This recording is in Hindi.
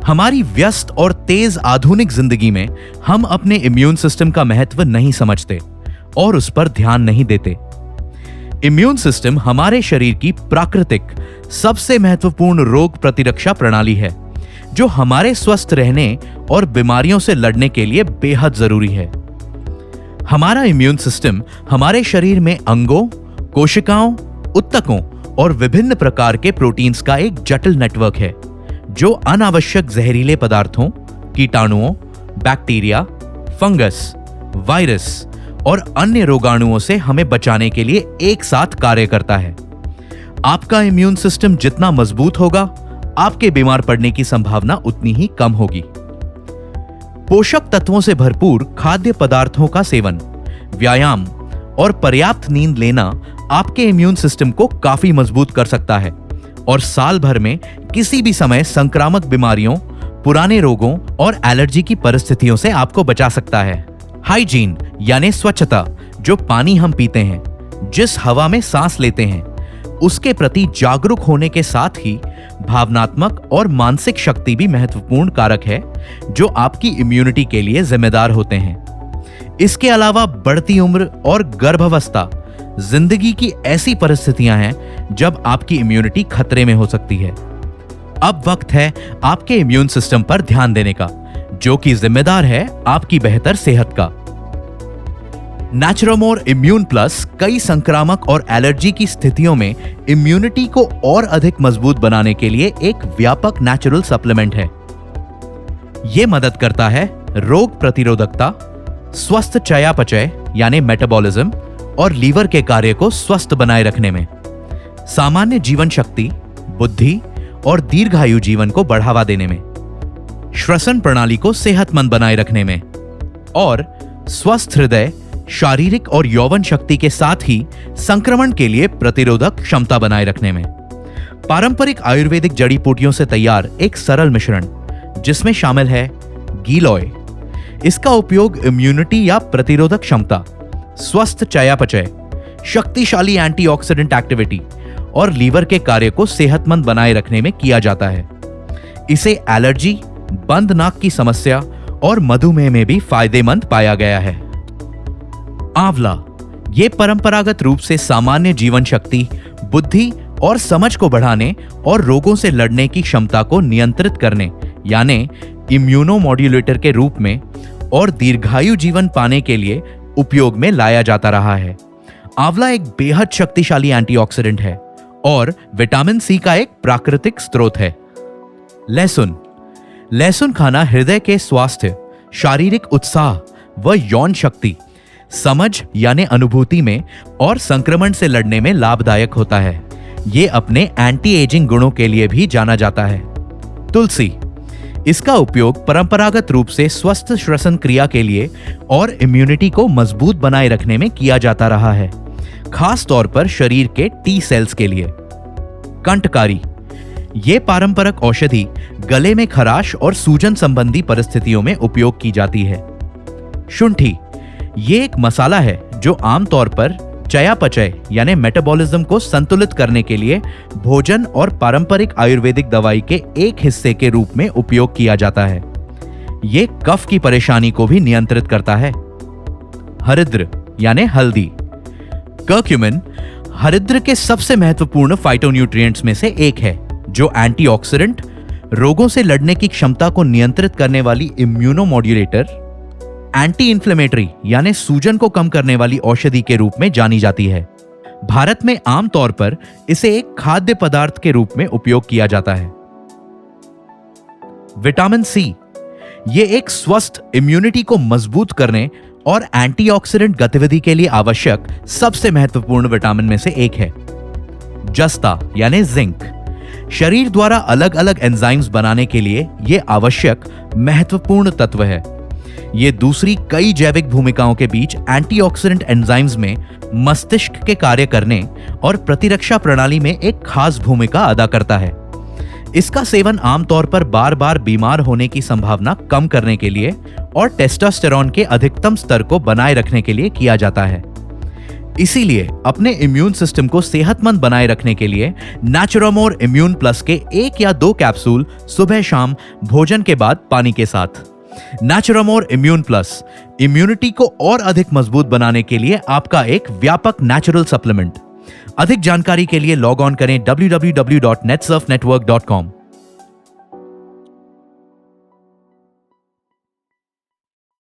हमारी व्यस्त और तेज आधुनिक जिंदगी में हम अपने इम्यून सिस्टम का महत्व नहीं समझते और उस पर ध्यान नहीं देते। इम्यून सिस्टम हमारे शरीर की प्राकृतिक सबसे महत्वपूर्ण रोग प्रतिरक्षा प्रणाली है, जो हमारे स्वस्थ रहने और बीमारियों से लड़ने के लिए बेहद जरूरी है। हमारा इम्यून सिस्टम हमारे शरीर में अंगों, कोशिकाओं, उत्तकों और विभिन्न प्रकार के प्रोटीन्स का एक जटिल नेटवर्क है, जो अनावश्यक जहरीले पदार्थों, कीटाणुओं, बैक्टीरिया, फंगस, वायरस और अन्य रोगाणुओं से हमें बचाने के लिए एक साथ कार्य करता है। आपका इम्यून सिस्टम जितना मजबूत होगा, आपके बीमार पड़ने की संभावना उतनी ही कम होगी। पोषक तत्वों से भरपूर खाद्य पदार्थों का सेवन, व्यायाम और पर्याप्त नींद लेना आपके इम्यून सिस्टम को काफी मजबूत कर सकता है और साल भर में किसी भी समय संक्रामक बीमारियों, पुराने रोगों और एलर्जी की परिस्थितियों से आपको बचा सकता है। हाइजीन यानी स्वच्छता, जो पानी हम पीते हैं, जिस हवा में सांस लेते हैं, उसके प्रति जागरूक होने के साथ ही भावनात्मक और मानसिक शक्ति भी महत्वपूर्ण कारक है, जो आपकी इम्यूनिटी के लिए जिम्मेदार होते हैं। इसके अलावा बढ़ती उम्र और गर्भावस्था जिंदगी की ऐसी परिस्थितियां हैं जब आपकी इम्यूनिटी खतरे में हो सकती है। अब वक्त है आपके इम्यून सिस्टम पर ध्यान देने का, जो कि जिम्मेदार है आपकी बेहतर सेहत का। नेचुरोमोर इम्यून प्लस कई संक्रामक और एलर्जी की स्थितियों में इम्यूनिटी को और अधिक मजबूत बनाने के लिए एक व्यापक नेचुरल सप्लीमेंट है। यह मदद करता है रोग प्रतिरोधकता, स्वस्थ चयापचय यानी मेटाबॉलिज्म और लीवर के कार्य को स्वस्थ बनाए रखने में, सामान्य जीवन शक्ति, बुद्धि और दीर्घायु जीवन को बढ़ावा देने में, श्वसन प्रणाली को सेहतमंद बनाए रखने में और स्वस्थ हृदय, शारीरिक और यौवन शक्ति के साथ ही संक्रमण के लिए प्रतिरोधक क्षमता बनाए रखने में। पारंपरिक आयुर्वेदिक जड़ी बूटियों से तैयार एक सरल मिश्रण, जिसमें शामिल है गीलोय। इसका उपयोग इम्यूनिटी या प्रतिरोधक क्षमता, स्वस्थ चयापचय, शक्तिशाली एंटीऑक्सीडेंट एक्टिविटी और लीवर के कार्य को सेहतमंद बनाए रखने में किया जाता है। इसे एलर्जी, बंद नाक की समस्या और मधुमेह में भी फायदेमंद पाया गया है। आंवला, ये परंपरागत रूप से सामान्य जीवन शक्ति, बुद्धि और समझ को बढ़ाने और रोगों से लड़ने की क्षमता को नियंत्रित करने यानी इम्यूनोमॉड्यूलेटर के रूप में और दीर्घायु जीवन पाने के लिए उपयोग में लाया जाता रहा है। आंवला एक बेहद शक्तिशाली एंटीऑक्सीडेंट है और विटामिन सी का एक प्राकृतिक स्रोत है। लहसुन, लहसुन खाना हृदय के स्वास्थ्य, शारीरिक उत्साह व यौन शक्ति, समझ यानी अनुभूति में और संक्रमण से लड़ने में लाभदायक होता है। यह अपने एंटी एजिंग गुणों के लिए भी जाना जाता है। तुलसी, इसका उपयोग परंपरागत रूप से स्वस्थ श्वसन क्रिया के लिए और इम्यूनिटी को मजबूत बनाए रखने में किया जाता रहा है, खास तौर पर शरीर के टी सेल्स के लिए। कंटकारी, यह पारंपरिक औषधि गले में खराश और सूजन संबंधी परिस्थितियों में उपयोग की जाती है। शुंठी, ये एक मसाला है जो आमतौर पर चयापचय यानी मेटाबॉलिज्म को संतुलित करने के लिए भोजन और पारंपरिक आयुर्वेदिक दवाई के एक हिस्से के रूप में उपयोग किया जाता है। ये कफ की परेशानी को भी नियंत्रित करता है। हरिद्र यानी हल्दी, कर्क्यूमिन हरिद्र के सबसे महत्वपूर्ण फाइटोन्यूट्रिएंट्स में से एक है, जो एंटीऑक्सीडेंट, रोगों से लड़ने की क्षमता को नियंत्रित करने वाली इम्यूनोमॉड्यूलेटर, एंटी इन्फ्लेमेटरी यानी सूजन को कम करने वाली औषधि के रूप में जानी जाती है। भारत में आमतौर पर इसे एक खाद्य पदार्थ के रूप में उपयोग किया जाता है। विटामिन सी, ये एक स्वस्थ इम्यूनिटी को मजबूत करने और एंटीऑक्सीडेंट गतिविधि के लिए आवश्यक सबसे महत्वपूर्ण विटामिन में से एक है। जस्ता यानी जिंक, शरीर द्वारा अलग अलग एंजाइम्स बनाने के लिए यह आवश्यक महत्वपूर्ण तत्व है। ये दूसरी कई जैविक भूमिकाओं के बीच एंटीऑक्सीडेंट एंजाइम्स में मस्तिष्क के कार्य करने और प्रतिरक्षा प्रणाली में एक खास भूमिका अदा करता है। इसका सेवन आमतौर पर बार बार बीमार होने की संभावना कम करने के लिए और टेस्टोस्टेरोन के अधिकतम स्तर को बनाए रखने के लिए किया जाता है। इसीलिए अपने इम्यून सिस्टम को सेहतमंद बनाए रखने के लिए नेचुरामोर इम्यून प्लस के 1 या 2 कैप्सूल सुबह शाम भोजन के बाद पानी के साथ। नेचुरामोर इम्यून प्लस इम्यूनिटी को और अधिक मजबूत बनाने के लिए आपका एक व्यापक नेचुरल सप्लीमेंट। अधिक जानकारी के लिए लॉग ऑन करें www.netsurfnetwork.com।